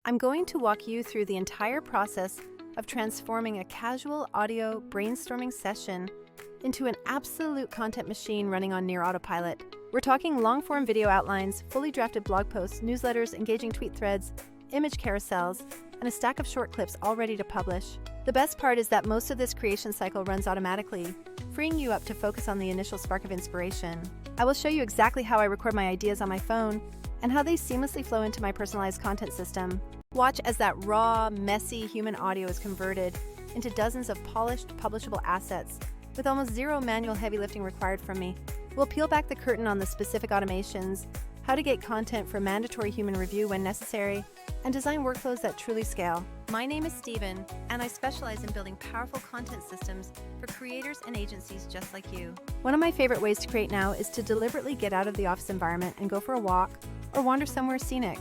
I'm going to walk you through the entire process of transforming a casual audio brainstorming session into an absolute content machine running on near autopilot. We're talking long-form video outlines, fully drafted blog posts, newsletters, engaging tweet threads, image carousels, and a stack of short clips all ready to publish. The best part is that most of this creation cycle runs automatically, freeing you up to focus on the initial spark of inspiration. I will show you exactly how I record my ideas on my phone and how they seamlessly flow into my personalized content system. Watch as that raw, messy human audio is converted into dozens of polished, publishable assets with almost zero manual heavy lifting required from me. We'll peel back the curtain on the specific automations, how to get content for mandatory human review when necessary, and design workflows that truly scale. My name is Steven, and I specialize in building powerful content systems for creators and agencies just like you. One of my favorite ways to create now is to deliberately get out of the office environment and go for a walk or wander somewhere scenic.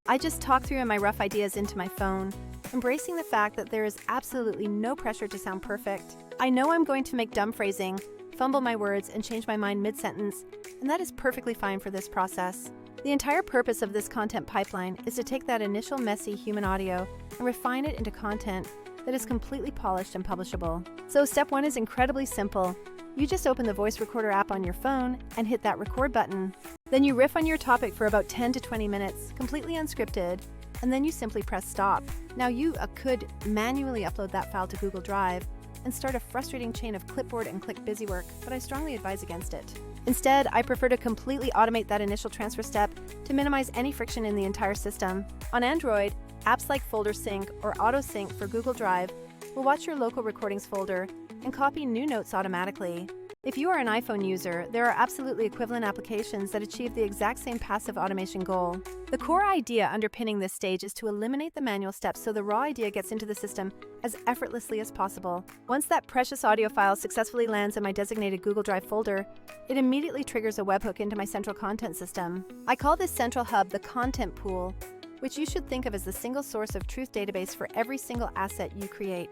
I just talk through my rough ideas into my phone, embracing the fact that there is absolutely no pressure to sound perfect. I know I'm going to make dumb phrasing, fumble my words, and change my mind mid-sentence, and that is perfectly fine for this process. The entire purpose of this content pipeline is to take that initial messy human audio and refine it into content that is completely polished and publishable. So step one is incredibly simple. You just open the voice recorder app on your phone and hit that record button. Then you riff on your topic for about 10 to 20 minutes, completely unscripted, and then you simply press stop. Now you could manually upload that file to Google Drive and start a frustrating chain of clipboard and click busywork, but I strongly advise against it. Instead, I prefer to completely automate that initial transfer step to minimize any friction in the entire system. On Android, apps like Folder Sync or AutoSync for Google Drive will watch your local recordings folder and copy new notes automatically. If you are an iPhone user, there are absolutely equivalent applications that achieve the exact same passive automation goal. The core idea underpinning this stage is to eliminate the manual steps so the raw idea gets into the system as effortlessly as possible. Once that precious audio file successfully lands in my designated Google Drive folder, it immediately triggers a webhook into my central content system. I call this central hub the content pool, which you should think of as the single source of truth database for every single asset you create.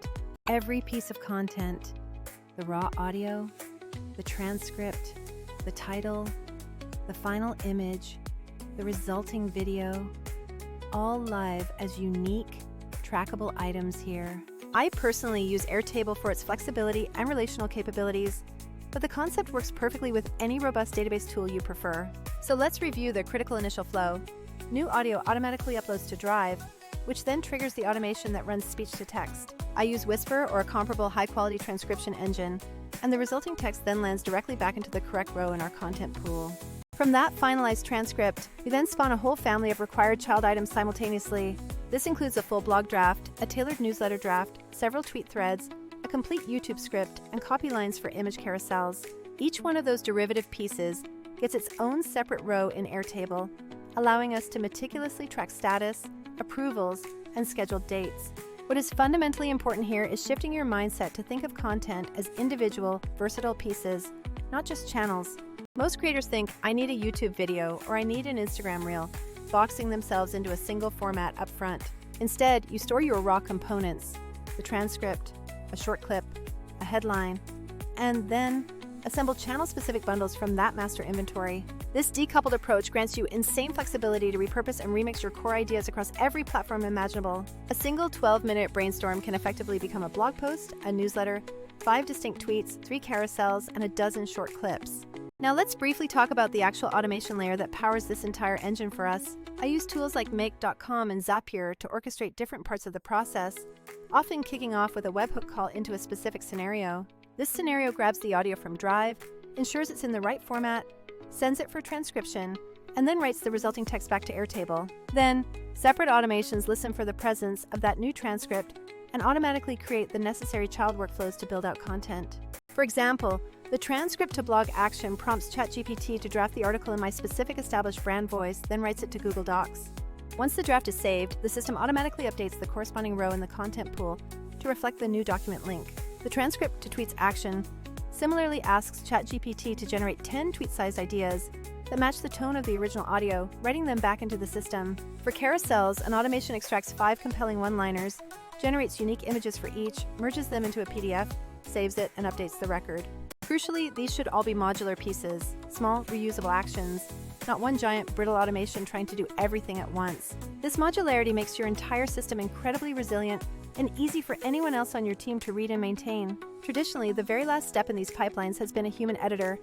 Every piece of content, the raw audio, the transcript, the title, the final image, the resulting video, all live as unique, trackable items here. I personally use Airtable for its flexibility and relational capabilities, but the concept works perfectly with any robust database tool you prefer. So let's review the critical initial flow. New audio automatically uploads to Drive, which then triggers the automation that runs speech to text. I use Whisper or a comparable high-quality transcription engine, and the resulting text then lands directly back into the correct row in our content pool. From that finalized transcript, we then spawn a whole family of required child items simultaneously. This includes a full blog draft, a tailored newsletter draft, several tweet threads, a complete YouTube script, and copy lines for image carousels. Each one of those derivative pieces gets its own separate row in Airtable, allowing us to meticulously track status, approvals, and scheduled dates. What is fundamentally important here is shifting your mindset to think of content as individual, versatile pieces, not just channels. Most creators think, I need a YouTube video or I need an Instagram reel, boxing themselves into a single format up front. Instead, you store your raw components, the transcript, a short clip, a headline, and then assemble channel-specific bundles from that master inventory. This decoupled approach grants you insane flexibility to repurpose and remix your core ideas across every platform imaginable. A single 12-minute brainstorm can effectively become a blog post, a newsletter, 5 distinct tweets, 3 carousels, and a dozen short clips. Now let's briefly talk about the actual automation layer that powers this entire engine for us. I use tools like make.com and Zapier to orchestrate different parts of the process, often kicking off with a webhook call into a specific scenario. This scenario grabs the audio from Drive, ensures it's in the right format, sends it for transcription, and then writes the resulting text back to Airtable. Then, separate automations listen for the presence of that new transcript and automatically create the necessary child workflows to build out content. For example, the transcript to blog action prompts ChatGPT to draft the article in my specific established brand voice, then writes it to Google Docs. Once the draft is saved, the system automatically updates the corresponding row in the content pool to reflect the new document link. The transcript to tweets action similarly asks ChatGPT to generate 10 tweet-sized ideas that match the tone of the original audio, writing them back into the system. For carousels, an automation extracts 5 compelling one-liners, generates unique images for each, merges them into a PDF, saves it, and updates the record. Crucially, these should all be modular pieces, small, reusable actions, not one giant, brittle automation trying to do everything at once. This modularity makes your entire system incredibly resilient and easy for anyone else on your team to read and maintain. Traditionally, the very last step in these pipelines has been a human editor,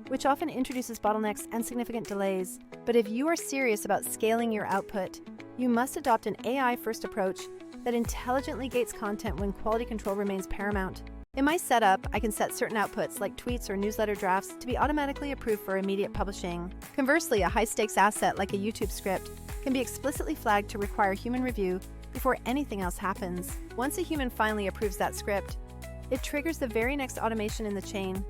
which often introduces bottlenecks and significant delays. But if you are serious about scaling your output, you must adopt an AI-first approach that intelligently gates content when quality control remains paramount. In my setup, I can set certain outputs like tweets or newsletter drafts to be automatically approved for immediate publishing. Conversely, a high-stakes asset like a YouTube script can be explicitly flagged to require human review before anything else happens. Once a human finally approves that script, it triggers the very next automation in the chain,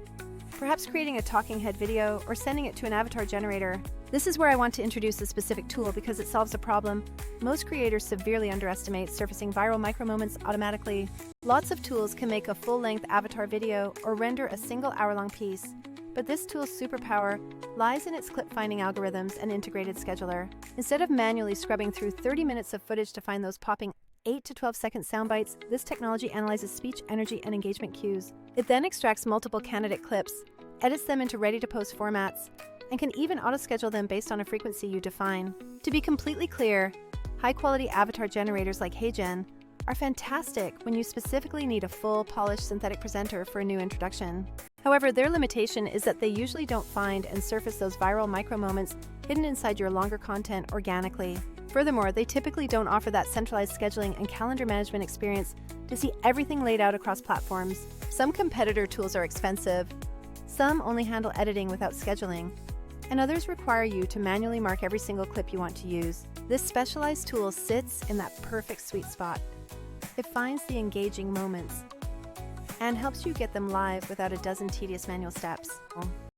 perhaps creating a talking head video or sending it to an avatar generator. This is where I want to introduce a specific tool because it solves a problem most creators severely underestimate: surfacing viral micro-moments automatically. Lots of tools can make a full-length avatar video or render a single hour-long piece, but this tool's superpower lies in its clip-finding algorithms and integrated scheduler. Instead of manually scrubbing through 30 minutes of footage to find those popping 8 to 12-second sound bites, this technology analyzes speech, energy, and engagement cues. It then extracts multiple candidate clips, edits them into ready-to-post formats, and can even auto-schedule them based on a frequency you define. To be completely clear, high-quality avatar generators like HeyGen are fantastic when you specifically need a full, polished synthetic presenter for a new introduction. However, their limitation is that they usually don't find and surface those viral micro-moments hidden inside your longer content organically. Furthermore, they typically don't offer that centralized scheduling and calendar management experience to see everything laid out across platforms. Some competitor tools are expensive, some only handle editing without scheduling, and others require you to manually mark every single clip you want to use. This specialized tool sits in that perfect sweet spot. It finds the engaging moments and helps you get them live without a dozen tedious manual steps.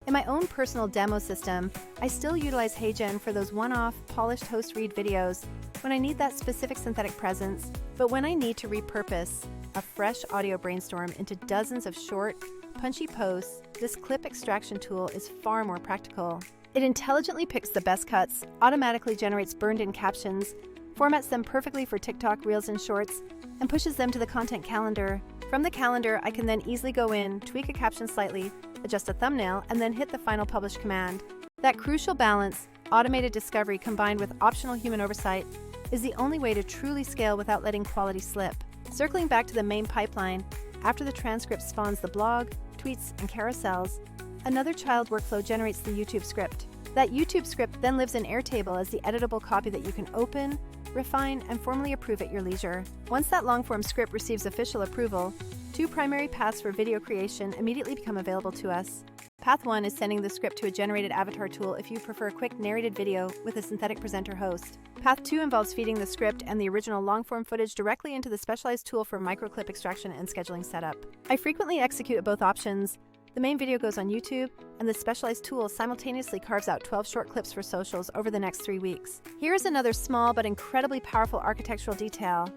In my own personal demo system, I still utilize HeyGen for those one-off, polished host-read videos when I need that specific synthetic presence, but when I need to repurpose a fresh audio brainstorm into dozens of short, punchy posts, this clip extraction tool is far more practical. It intelligently picks the best cuts, automatically generates burned-in captions, formats them perfectly for TikTok, Reels, and Shorts, and pushes them to the content calendar. From the calendar, I can then easily go in, tweak a caption slightly, adjust a thumbnail, and then hit the final publish command. That crucial balance, automated discovery combined with optional human oversight, is the only way to truly scale without letting quality slip. Circling back to the main pipeline, after the transcript spawns the blog, tweets, and carousels, another child workflow generates the YouTube script. That YouTube script then lives in Airtable as the editable copy that you can open, refine, and formally approve at your leisure. Once that long-form script receives official approval, two primary paths for video creation immediately become available to us. Path 1 is sending the script to a generated avatar tool if you prefer a quick narrated video with a synthetic presenter host. Path 2 involves feeding the script and the original long-form footage directly into the specialized tool for microclip extraction and scheduling setup. I frequently execute both options. The main video goes on YouTube, and the specialized tool simultaneously carves out 12 short clips for socials over the next 3 weeks. Here is another small but incredibly powerful architectural detail.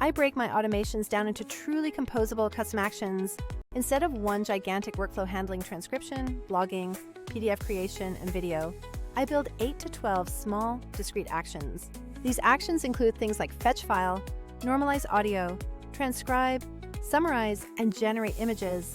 I break my automations down into truly composable custom actions. Instead of one gigantic workflow handling transcription, blogging, PDF creation, and video, I build 8 to 12 small, discrete actions. These actions include things like fetch file, normalize audio, transcribe, summarize, and generate images,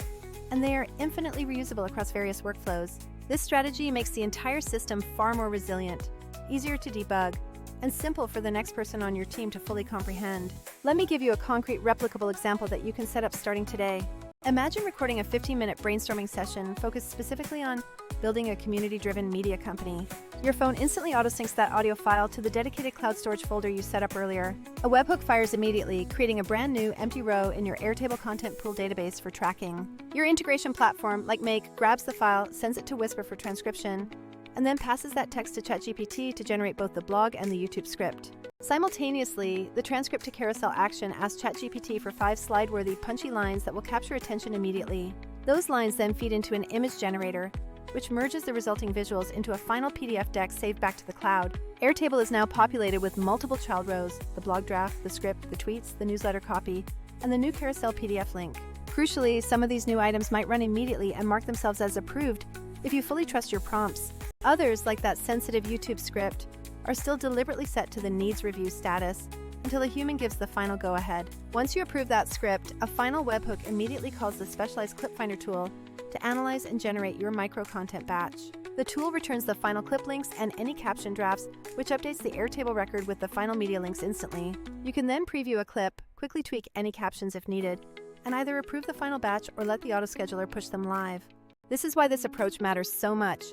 and they are infinitely reusable across various workflows. This strategy makes the entire system far more resilient, easier to debug, and simple for the next person on your team to fully comprehend. Let me give you a concrete, replicable example that you can set up starting today. Imagine recording a 15-minute brainstorming session focused specifically on building a community-driven media company. Your phone instantly auto-syncs that audio file to the dedicated cloud storage folder you set up earlier. A webhook fires immediately, creating a brand new empty row in your Airtable content pool database for tracking. Your integration platform, like Make, grabs the file, sends it to Whisper for transcription, and then passes that text to ChatGPT to generate both the blog and the YouTube script. Simultaneously, the transcript to carousel action asks ChatGPT for 5 slide-worthy, punchy lines that will capture attention immediately. Those lines then feed into an image generator, which merges the resulting visuals into a final PDF deck saved back to the cloud. Airtable is now populated with multiple child rows: the blog draft, the script, the tweets, the newsletter copy, and the new carousel PDF link. Crucially, some of these new items might run immediately and mark themselves as approved if you fully trust your prompts. Others, like that sensitive YouTube script, are still deliberately set to the needs review status until a human gives the final go-ahead. Once you approve that script, a final webhook immediately calls the specialized clip finder tool to analyze and generate your micro-content batch. The tool returns the final clip links and any caption drafts, which updates the Airtable record with the final media links instantly. You can then preview a clip, quickly tweak any captions if needed, and either approve the final batch or let the autoscheduler push them live. This is why this approach matters so much.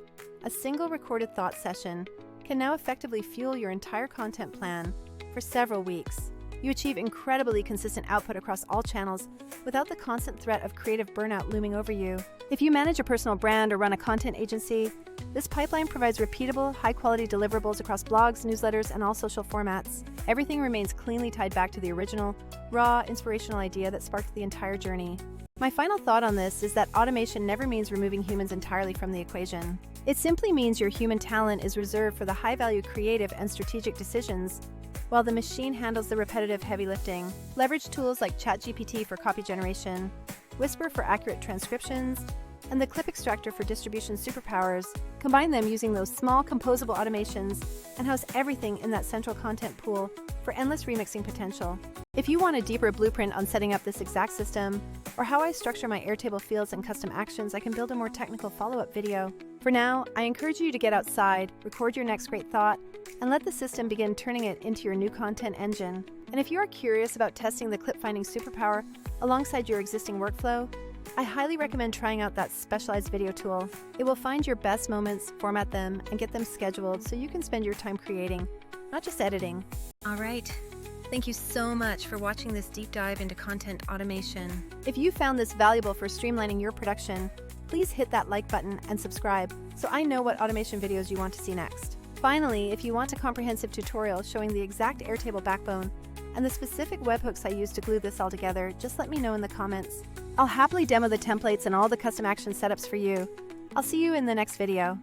A single recorded thought session can now effectively fuel your entire content plan for several weeks. You achieve incredibly consistent output across all channels without the constant threat of creative burnout looming over you. If you manage a personal brand or run a content agency, this pipeline provides repeatable, high-quality deliverables across blogs, newsletters, and all social formats. Everything remains cleanly tied back to the original, raw, inspirational idea that sparked the entire journey. My final thought on this is that automation never means removing humans entirely from the equation. It simply means your human talent is reserved for the high-value creative and strategic decisions, while the machine handles the repetitive heavy lifting. Leverage tools like ChatGPT for copy generation, Whisper for accurate transcriptions, and the clip extractor for distribution superpowers. Combine them using those small composable automations and house everything in that central content pool for endless remixing potential. If you want a deeper blueprint on setting up this exact system, or how I structure my Airtable fields and custom actions, I can build a more technical follow-up video. For now, I encourage you to get outside, record your next great thought, and let the system begin turning it into your new content engine. And if you are curious about testing the clip finding superpower alongside your existing workflow, I highly recommend trying out that specialized video tool. It will find your best moments, format them, and get them scheduled so you can spend your time creating, not just editing. All right. Thank you so much for watching this deep dive into content automation. If you found this valuable for streamlining your production, please hit that like button and subscribe so I know what automation videos you want to see next. Finally, if you want a comprehensive tutorial showing the exact Airtable backbone and the specific webhooks I use to glue this all together, just let me know in the comments. I'll happily demo the templates and all the custom action setups for you. I'll see you in the next video.